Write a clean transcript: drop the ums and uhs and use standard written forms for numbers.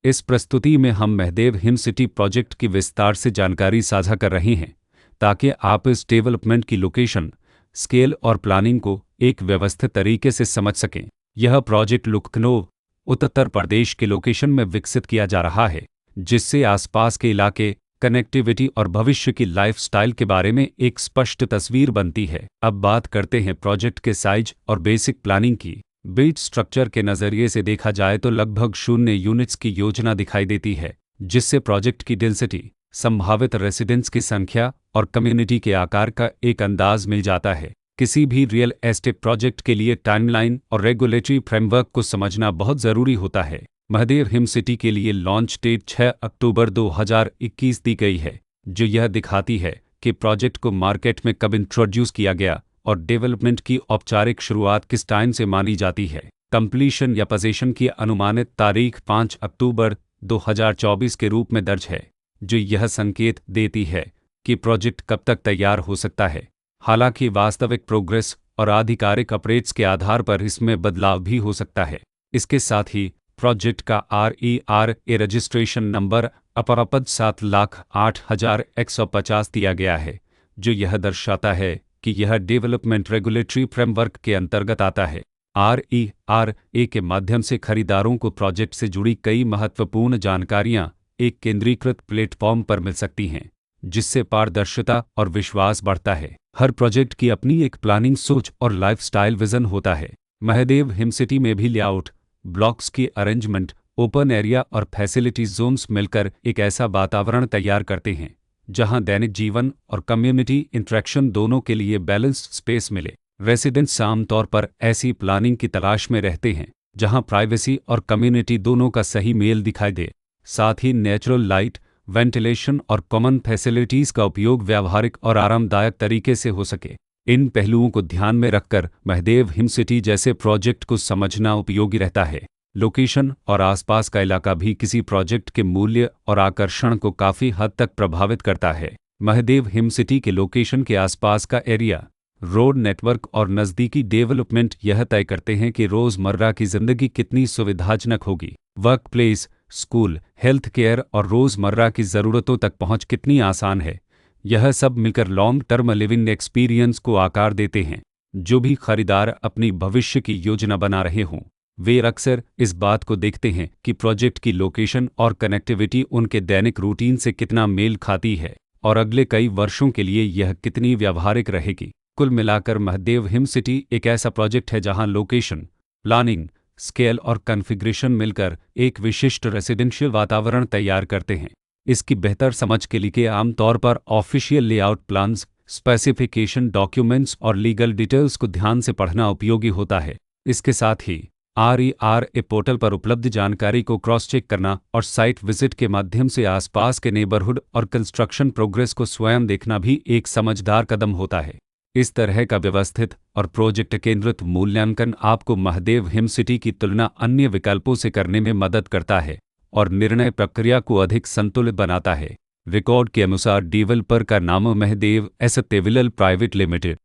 इस प्रस्तुति में हम महदेव हिम सिटी प्रोजेक्ट की विस्तार से जानकारी साझा कर रहे हैं ताकि आप इस डेवलपमेंट की लोकेशन, स्केल और प्लानिंग को एक व्यवस्थित तरीके से समझ सकें। यह प्रोजेक्ट लखनऊ, उत्तर प्रदेश के लोकेशन में विकसित किया जा रहा है, जिससे आसपास के इलाके, कनेक्टिविटी और भविष्य की लाइफस्टाइल के बारे में एक स्पष्ट तस्वीर बनती है। अब बात करते हैं प्रोजेक्ट के साइज और बेसिक प्लानिंग की। बेट स्ट्रक्चर के नज़रिए से देखा जाए तो लगभग 0 यूनिट्स की योजना दिखाई देती है, जिससे प्रोजेक्ट की डेंसिटी, संभावित रेसिडेंट्स की संख्या और कम्युनिटी के आकार का एक अंदाज मिल जाता है। किसी भी रियल एस्टेट प्रोजेक्ट के लिए टाइमलाइन और रेगुलेटरी फ्रेमवर्क को समझना बहुत ज़रूरी होता है। महदेव हिम सिटी के लिए लॉन्च डेट 6 अक्टूबर 2021 दी गई है, जो यह दिखाती है कि प्रोजेक्ट को मार्केट में कब इंट्रोड्यूस किया गया और डेवलपमेंट की औपचारिक शुरुआत किस टाइम से मानी जाती है। कंप्लीशन या पोजीशन की अनुमानित तारीख 5 अक्टूबर 2024 के रूप में दर्ज है, जो यह संकेत देती है कि प्रोजेक्ट कब तक तैयार हो सकता है। हालांकि वास्तविक प्रोग्रेस और आधिकारिक अपडेट्स के आधार पर इसमें बदलाव भी हो सकता है। इसके साथ ही प्रोजेक्ट का RERA रजिस्ट्रेशन नंबर अपरपद 7,08,150 दिया गया है, जो यह दर्शाता है कि यह डेवलपमेंट रेगुलेटरी फ्रेमवर्क के अंतर्गत आता है। RERA के माध्यम से खरीदारों को प्रोजेक्ट से जुड़ी कई महत्वपूर्ण जानकारियां एक केंद्रीकृत प्लेटफॉर्म पर मिल सकती हैं, जिससे पारदर्शिता और विश्वास बढ़ता है। हर प्रोजेक्ट की अपनी एक प्लानिंग सोच और लाइफस्टाइल विजन होता है। महदेव हिम सिटी में भी लेआउट, ब्लॉक्स की अरेंजमेंट, ओपन एरिया और फैसिलिटीज जोन्स मिलकर एक ऐसा वातावरण तैयार करते हैं जहां दैनिक जीवन और कम्युनिटी इंटरेक्शन दोनों के लिए बैलेंस्ड स्पेस मिले। रेसिडेंट्स आमतौर पर ऐसी प्लानिंग की तलाश में रहते हैं जहां प्राइवेसी और कम्युनिटी दोनों का सही मेल दिखाई दे। साथ ही नेचुरल लाइट, वेंटिलेशन और कॉमन फैसिलिटीज का उपयोग व्यावहारिक और आरामदायक तरीके से हो सके। इन पहलुओं को ध्यान में रखकर महदेव हिम सिटी जैसे प्रोजेक्ट को समझना उपयोगी रहता है। लोकेशन और आसपास का इलाका भी किसी प्रोजेक्ट के मूल्य और आकर्षण को काफ़ी हद तक प्रभावित करता है। महदेव हिम सिटी के लोकेशन के आसपास का एरिया, रोड नेटवर्क और नज़दीकी डेवलपमेंट यह तय करते हैं कि रोज़मर्रा की ज़िंदगी कितनी सुविधाजनक होगी। Work place, school, health care और रोज़मर्रा की ज़रूरतों तक पहुँच कितनी आसान है। यह सब मिलकर लॉन्ग टर्म लिविंग एक्सपीरियंस को आकार देते हैं। जो भी खरीदार अपनी भविष्य की योजना बना रहे हों, वे अक्सर इस बात को देखते हैं कि प्रोजेक्ट की लोकेशन और कनेक्टिविटी उनके दैनिक रूटीन से कितना मेल खाती है और अगले कई वर्षों के लिए यह कितनी व्यावहारिक रहेगी। कुल मिलाकर महदेव हिम सिटी एक ऐसा प्रोजेक्ट है जहां लोकेशन, प्लानिंग, स्केल और कॉन्फ़िगरेशन मिलकर एक विशिष्ट रेसिडेंशियल वातावरण तैयार करते हैं। इसकी बेहतर समझ के लिए आमतौर पर official layout plans, specification documents और लीगल डिटेल्स को ध्यान से पढ़ना उपयोगी होता है। इसके साथ ही RERA पोर्टल पर उपलब्ध जानकारी को क्रॉस चेक करना और साइट विजिट के माध्यम से आसपास के नेबरहुड और कंस्ट्रक्शन प्रोग्रेस को स्वयं देखना भी एक समझदार कदम होता है। इस तरह का व्यवस्थित और प्रोजेक्ट केंद्रित मूल्यांकन आपको महदेव हिम सिटी की तुलना अन्य विकल्पों से करने में मदद करता है और निर्णय प्रक्रिया को अधिक संतुलित बनाता है। रिकॉर्ड के अनुसार डेवलपर का नाम महदेव एस तेविलल प्राइवेट लिमिटेड